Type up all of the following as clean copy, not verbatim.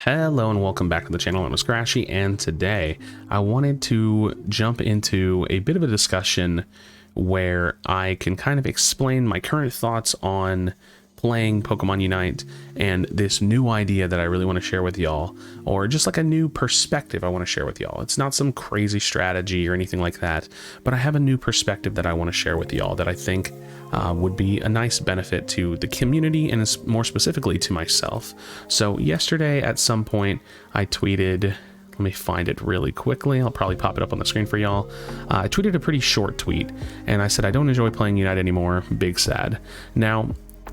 Hello and welcome back to the channel. I'm Krashy, and today I wanted to jump into a bit of a discussion where I can kind of explain my current thoughts on playing Pokemon Unite and this new idea that I really want to share with y'all, or just like a new perspective I want to share with y'all. It's not some crazy strategy or anything like that, but I have a new perspective that I want to share with y'all that I think would be a nice benefit to the community and more specifically to myself. So yesterday at some point I tweeted, let me find it really quickly, I'll probably pop it up on the screen for y'all. I tweeted a pretty short tweet and I said I don't enjoy playing Unite anymore, big sad. Now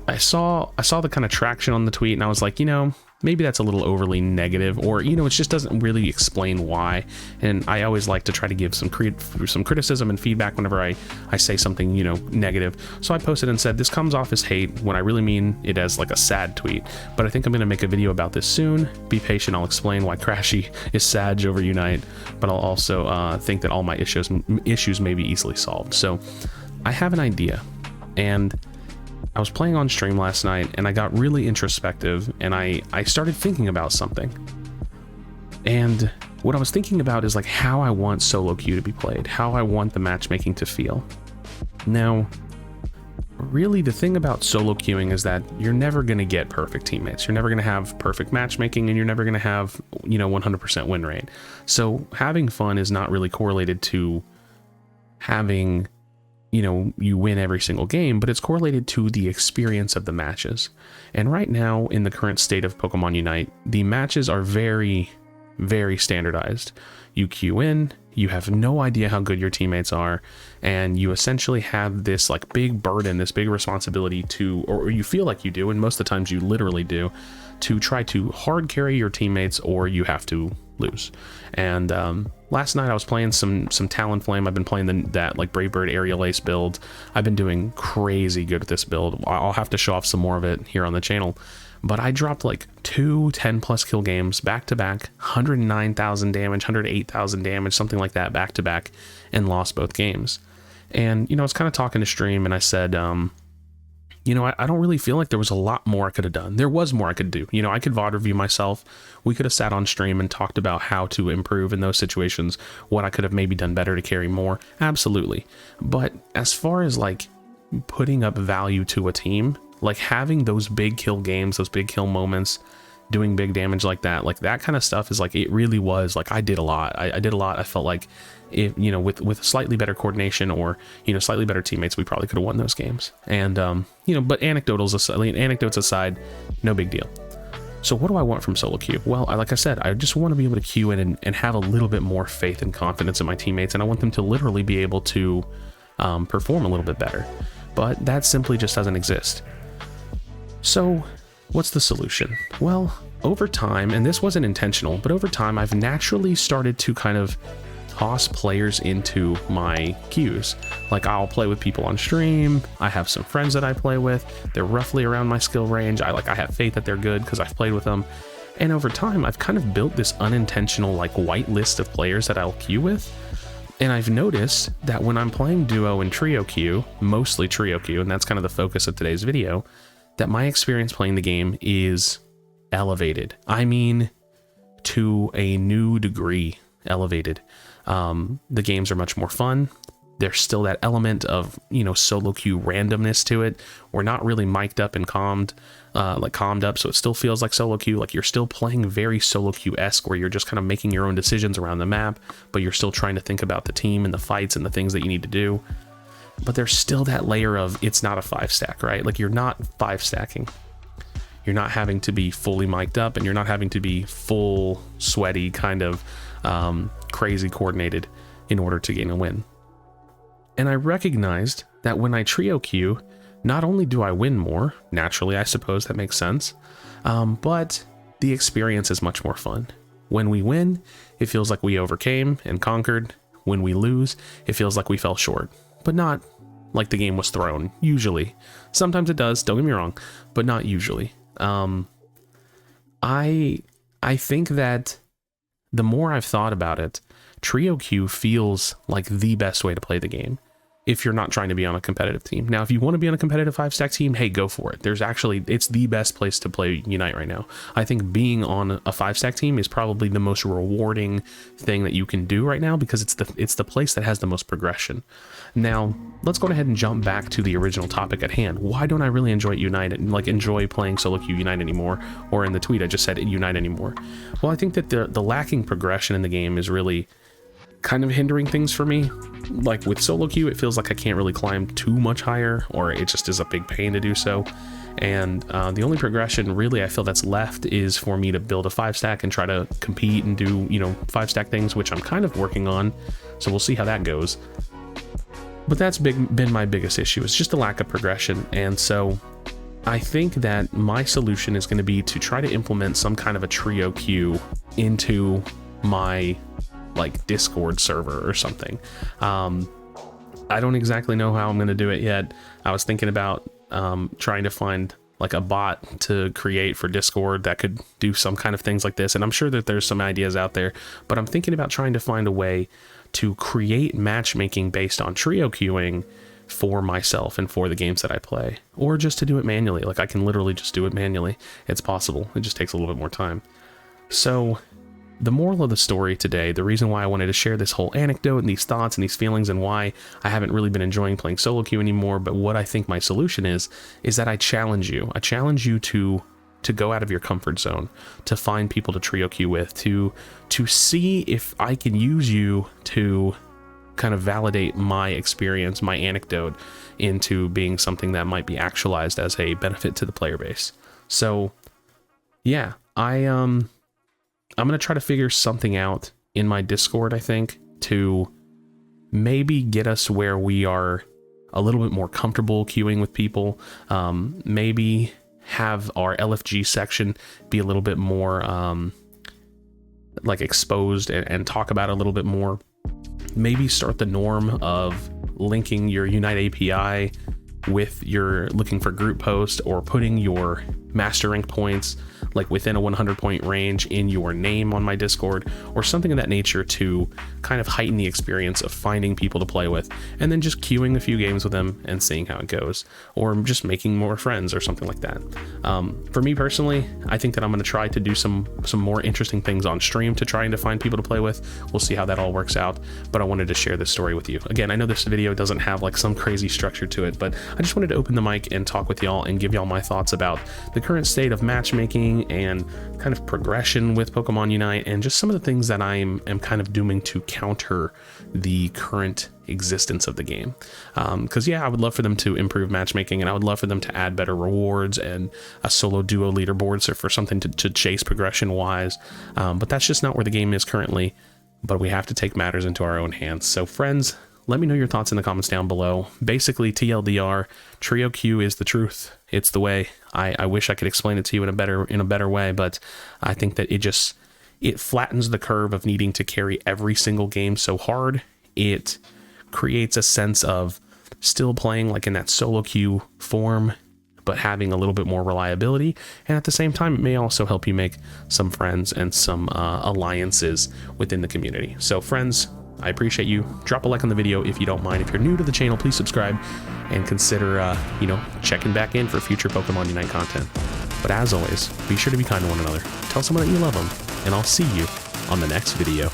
I saw the kind of traction on the tweet and I was like, you know, maybe that's a little overly negative, or, you know, it just doesn't really explain why. And I always like to try to give some criticism and feedback whenever I say something, you know, negative. So I posted and said, this comes off as hate when I really mean it as like a sad tweet. But I think I'm going to make a video about this soon. Be patient. I'll explain why Krashy is sad over Unite, but I'll also think that all my issues may be easily solved. So I have an idea, and I was playing on stream last night and I got really introspective and I started thinking about something. And what I was thinking about is like how I want solo queue to be played, how I want the matchmaking to feel. Now, really the thing about solo queuing is that you're never going to get perfect teammates. You're never going to have perfect matchmaking, and you're never going to have, you know, 100% win rate. So having fun is not really correlated to having, you know, you win every single game, but it's correlated to the experience of the matches. And right now, in the current state of Pokemon Unite, the matches are very, very standardized. You queue in, you have no idea how good your teammates are, and you essentially have this like big burden, this big responsibility to, or you feel like you do, and most of the times you literally do, to try to hard carry your teammates or you have to lose. And last night I was playing some Talonflame. I've been playing that like Brave Bird Aerial Ace build. I've been doing crazy good with this build. I'll have to show off some more of it here on the channel. But I dropped like 2 10+ kill games back to back, 109,000 damage, 108,000 damage, something like that back to back, and lost both games. And, you know, I was kind of talking to stream and I said, you know, I don't really feel like there was a lot more I could have done. There was more I could do. You know, I could VOD review myself. We could have sat on stream and talked about how to improve in those situations, what I could have maybe done better to carry more. Absolutely. But as far as like putting up value to a team, like having those big kill games, those big kill moments, doing big damage like that kind of stuff is like, it really was like I did a lot. I did a lot. I felt like, if, you know, with slightly better coordination or, you know, slightly better teammates, we probably could have won those games. And you know, but anecdotes aside, no big deal. So what do I want from solo queue? Well, like I said, I just want to be able to queue in and have a little bit more faith and confidence in my teammates, and I want them to literally be able to perform a little bit better. But that simply just doesn't exist. So what's the solution? Well, over time, and this wasn't intentional, but over time I've naturally started to kind of toss players into my queues. Like I'll play with people on stream, I have some friends that I play with, they're roughly around my skill range, I have faith that they're good because I've played with them. And over time I've kind of built this unintentional like white list of players that I'll queue with. And I've noticed that when I'm playing duo and trio queue, mostly trio queue, and that's kind of the focus of today's video, that my experience playing the game is elevated. I mean, to a new degree elevated. The games are much more fun. There's still that element of, you know, solo queue randomness to it. We're not really mic'd up and calmed up, so it still feels like solo queue. Like you're still playing very solo queue-esque, where you're just kind of making your own decisions around the map, but you're still trying to think about the team and the fights and the things that you need to do. But there's still that layer of, it's not a 5-stack, right? Like you're not 5-stacking. You're not having to be fully mic'd up, and you're not having to be full sweaty kind of crazy coordinated in order to gain a win. And I recognized that when I trio queue, not only do I win more, naturally I suppose that makes sense, but the experience is much more fun. When we win, it feels like we overcame and conquered. When we lose, it feels like we fell short, but not like the game was thrown, usually. Sometimes it does, don't get me wrong, but not usually. I think that the more I've thought about it, trio queue feels like the best way to play the game. if you're not trying to be on a competitive team. Now, if you want to be on a competitive 5-stack team, hey, go for it. It's the best place to play Unite right now. I think being on a 5-stack team is probably the most rewarding thing that you can do right now, because it's the place that has the most progression. Now, let's go ahead and jump back to the original topic at hand. Why don't I really enjoy Unite and like enjoy playing solo queue Unite anymore? Or in the tweet, I just said Unite anymore. Well, I think that the lacking progression in the game is really kind of hindering things for me. Like with solo queue, it feels like I can't really climb too much higher, or it just is a big pain to do so. And the only progression really I feel that's left is for me to build a 5-stack and try to compete and do, you know, 5-stack things, which I'm kind of working on. So we'll see how that goes. But that's been my biggest issue, is just a lack of progression. And so I think that my solution is going to be to try to implement some kind of a trio queue into my like Discord server or something. I don't exactly know how I'm going to do it yet. I was thinking about trying to find like a bot to create for Discord that could do some kind of things like this. And I'm sure that there's some ideas out there, but I'm thinking about trying to find a way to create matchmaking based on trio queuing for myself and for the games that I play, or just to do it manually. Like I can literally just do it manually. It's possible. It just takes a little bit more time. So the moral of the story today, the reason why I wanted to share this whole anecdote and these thoughts and these feelings and why I haven't really been enjoying playing solo queue anymore, but what I think my solution is that I challenge you. I challenge you to go out of your comfort zone, to find people to trio queue with, to see if I can use you to kind of validate my experience, my anecdote, into being something that might be actualized as a benefit to the player base. So yeah, I'm going to try to figure something out in my Discord, I think, to maybe get us where we are a little bit more comfortable queuing with people. Maybe have our LFG section be a little bit more like exposed and talk about it a little bit more. Maybe start the norm of linking your Unite API with your looking for group post, or putting your master rank points like within a 100 point range in your name on my Discord, or something of that nature, to kind of heighten the experience of finding people to play with, and then just queuing a few games with them and seeing how it goes, or just making more friends or something like that. For me personally, I think that I'm going to try to do some more interesting things on stream to trying to find people to play with. We'll see how that all works out, but I wanted to share this story with you. Again, I know this video doesn't have like some crazy structure to it, but I just wanted to open the mic and talk with y'all and give y'all my thoughts about the current state of matchmaking and kind of progression with Pokemon Unite, and just some of the things that I am kind of doing to counter the current existence of the game. Because yeah, I would love for them to improve matchmaking, and I would love for them to add better rewards and a solo duo leaderboard, so for something to chase progression wise. But that's just not where the game is currently, but we have to take matters into our own hands. So friends, let me know your thoughts in the comments down below. Basically, TLDR, trio queue is the truth. It's the way. I wish I could explain it to you in a better way, but I think that it flattens the curve of needing to carry every single game so hard. It creates a sense of still playing like in that solo queue form, but having a little bit more reliability. And at the same time, it may also help you make some friends and some alliances within the community. So friends, I appreciate you. Drop a like on the video if you don't mind. If you're new to the channel, please subscribe and consider, checking back in for future Pokemon Unite content. But as always, be sure to be kind to one another. Tell someone that you love them, and I'll see you on the next video.